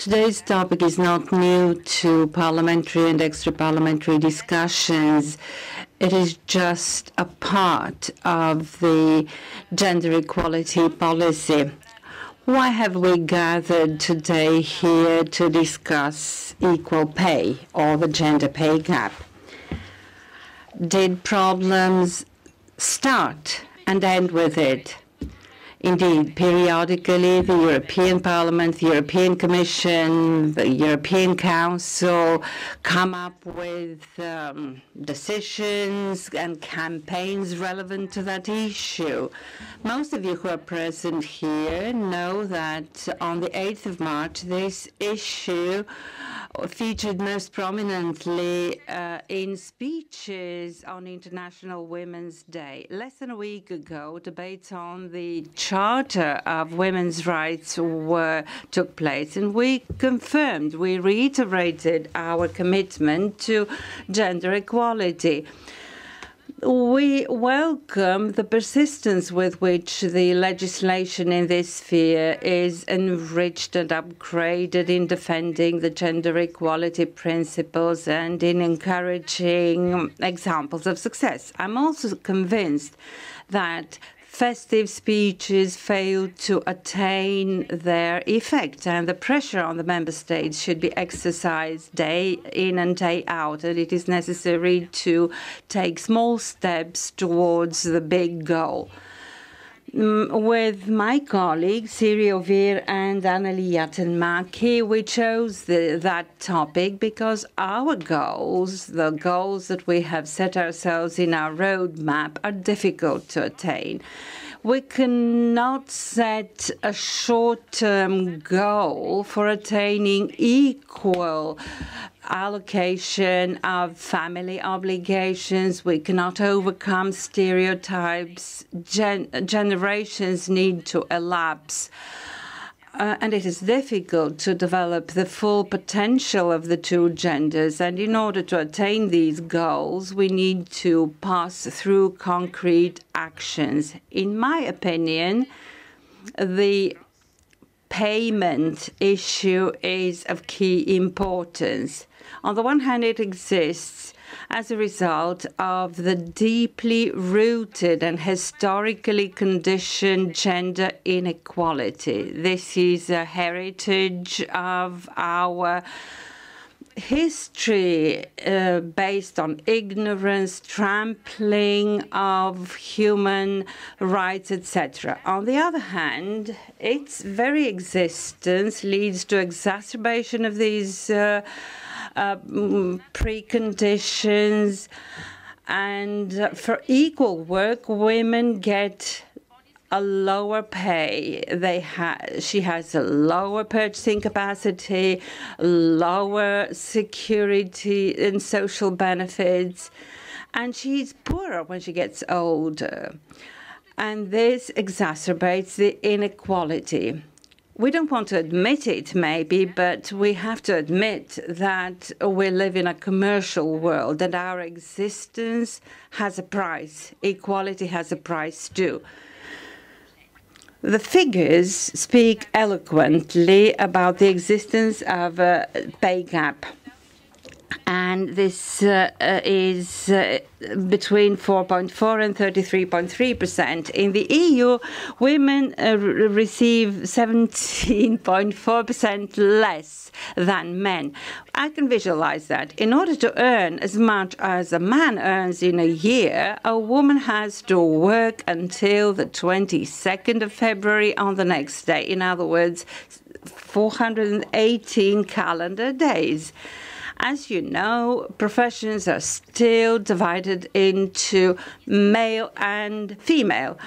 Today's topic is not new to parliamentary and extra-parliamentary discussions. It is just a part of the gender equality policy. Why have we gathered today here to discuss equal pay or the gender pay gap? Did problems start and end with it? Indeed, periodically, the European Parliament, the European Commission, the European Council come up with decisions and campaigns relevant to that issue. Most of you who are present here know that on the 8th of March, this issue featured most prominently in speeches on International Women's Day. Less than a week ago, debates on the Charter of Women's Rights took place, and we reiterated our commitment to gender equality. We welcome the persistence with which the legislation in this sphere is enriched and upgraded in defending the gender equality principles and in encouraging examples of success. I'm also convinced that festive speeches fail to attain their effect, and the pressure on the member states should be exercised day in and day out, and it is necessary to take small steps towards the big goal. With my colleagues, Siri Ovir and ALDEADLE, we chose that topic because our goals, the goals that we have set ourselves in our roadmap, are difficult to attain. We cannot set a short-term goal for attaining equal allocation of family obligations. We cannot overcome stereotypes. Generations need to elapse. And it is difficult to develop the full potential of the two genders. And in order to attain these goals, we need to pass through concrete actions. In my opinion, the payment issue is of key importance. On the one hand, it exists as a result of the deeply rooted and historically conditioned gender inequality. This is a heritage of our history based on ignorance, trampling of human rights, etc. On the other hand, its very existence leads to exacerbation of these preconditions, and for equal work, women get a lower pay. She has a lower purchasing capacity, lower security and social benefits, and she's poorer when she gets older. And this exacerbates the inequality. We don't want to admit it, maybe, but we have to admit that we live in a commercial world and our existence has a price. Equality has a price too. The figures speak eloquently about the existence of a pay gap. And this is between 4.4% and 33.3%. In the EU, women receive 17.4% less than men. I can visualize that. In order to earn as much as a man earns in a year, a woman has to work until the 22nd of February on the next day. In other words, 418 calendar days. As you know, professions are still divided into male and female.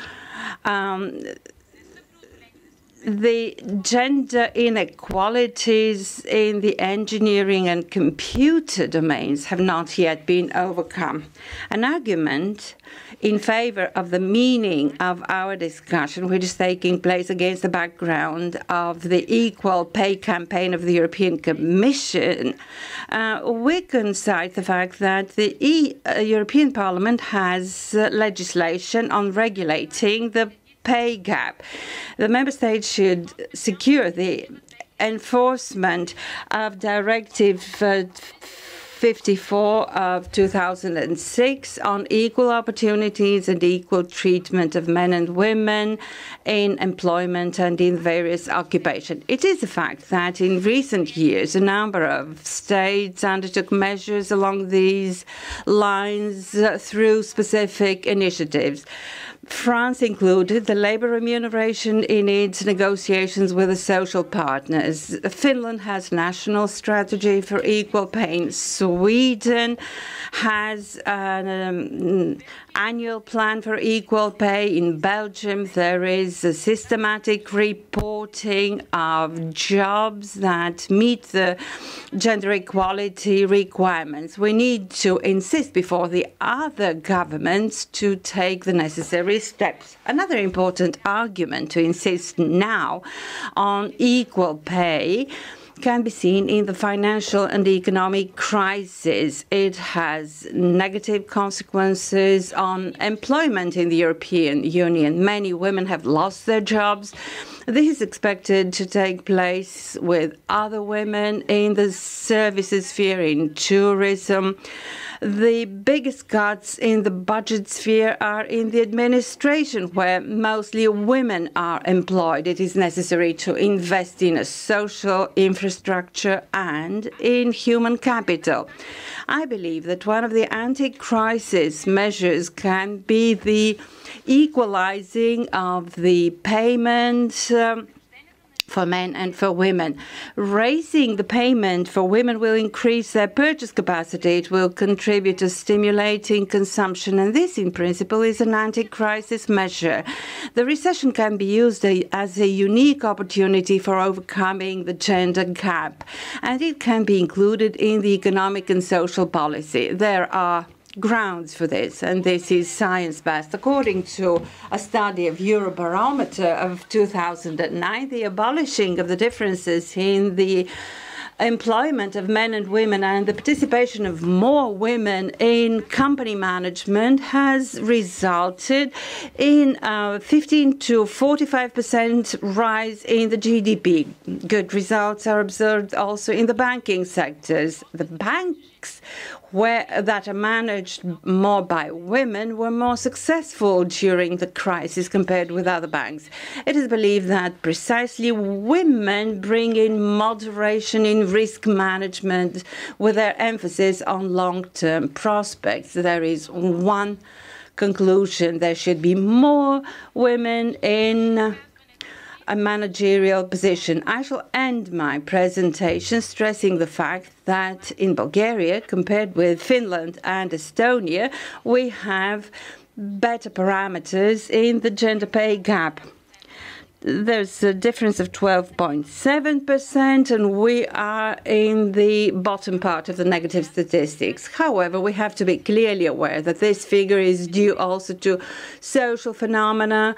The gender inequalities in the engineering and computer domains have not yet been overcome. An argument in favor of the meaning of our discussion, which is taking place against the background of the Equal Pay campaign of the European Commission, we can cite the fact that the European Parliament has legislation on regulating the pay gap. The member states should secure the enforcement of Directive 54 of 2006 on equal opportunities and equal treatment of men and women in employment and in various occupations. It is a fact that in recent years, a number of states undertook measures along these lines through specific initiatives. France included the labour remuneration in its negotiations with the social partners. Finland has national strategy for equal pay. Sweden has an annual plan for equal pay. In Belgium, there is a systematic reporting of jobs that meet the gender equality requirements. We need to insist before the other governments to take the necessary steps. Another important argument to insist now on equal pay can be seen in the financial and economic crisis. It has negative consequences on employment in the European Union. Many women have lost their jobs. This is expected to take place with other women in the services sphere, in tourism. The biggest cuts in the budget sphere are in the administration, where mostly women are employed. It is necessary to invest in a social infrastructure and in human capital. I believe that one of the anti-crisis measures can be the equalizing of the payment for men and for women. Raising the payment for women will increase their purchase capacity. It will contribute to stimulating consumption, and this, in principle, is an anti-crisis measure. The recession can be used as a unique opportunity for overcoming the gender gap, and it can be included in the economic and social policy. There are grounds for this, and this is science-based. According to a study of Eurobarometer of 2009, the abolishing of the differences in the employment of men and women and the participation of more women in company management has resulted in a 15 to 45% rise in the GDP. Good results are observed also in the banking sectors. The banks that are managed more by women were more successful during the crisis compared with other banks. It is believed that precisely women bring in moderation in risk management with their emphasis on long-term prospects. There is one conclusion: there should be more women in a managerial position. I shall end my presentation stressing the fact that in Bulgaria, compared with Finland and Estonia, we have better parameters in the gender pay gap. There's a difference of 12.7%, and we are in the bottom part of the negative statistics. However, we have to be clearly aware that this figure is due also to social phenomena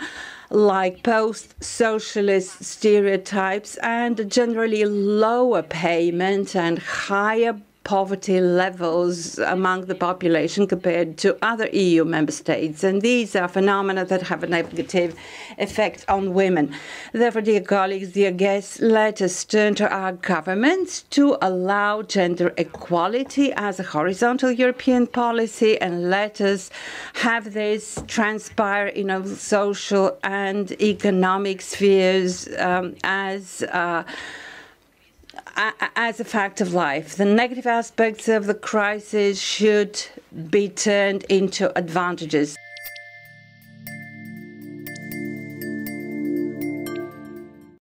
like post-socialist stereotypes and generally lower payment and higher poverty levels among the population compared to other EU member states. And these are phenomena that have a negative effect on women. Therefore, dear colleagues, dear guests, let us turn to our governments to allow gender equality as a horizontal European policy, and let us have this transpire in our social and economic spheres as a fact of life. The negative aspects of the crisis should be turned into advantages.